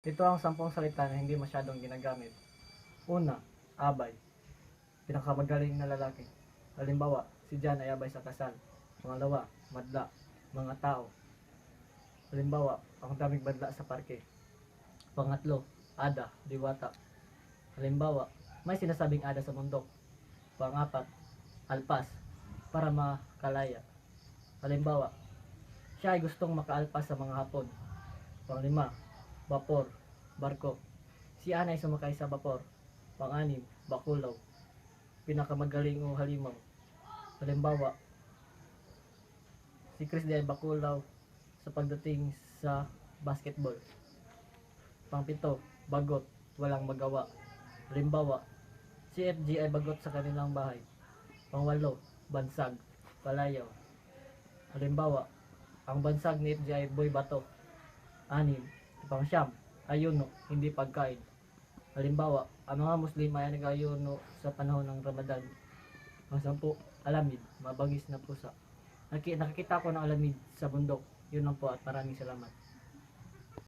Ito ang 10 salita na hindi masyadong ginagamit. Una, abay. Pinakamagaling na lalaki. Halimbawa, si John ay abay sa kasal. Pangalawa, madla. Mga tao. Halimbawa, ang daming badla sa parke. Pangatlo, ada, diwata. Halimbawa, may sinasabing ada sa bundok. Pangapat, alpas, para makalaya. Halimbawa, siya ay gustong makaalpas sa mga hapon. Panglima, vapor, barko. Si Ana ay sumakay sa vapor. Pang-anim, bakulaw. Pinakamagaling o halimaw. Halimbawa, si Chris ay bakulaw sa pagdating sa basketball. Pang-pito, bagot, walang magawa. Halimbawa, si FG ay bagot sa kanilang bahay. Pang-walo, bansag, palayaw. Halimbawa, ang bansag ni FG ay boy bato. Anim, pang-siyam, ayuno, hindi pagkain. Halimbawa, ang mga Muslim ay nag-ayuno sa panahon ng Ramadan. Pang-sampu, alamid, mabagis na pusa. Nakikita ko ng alamid sa bundok. Yun lang po at maraming salamat.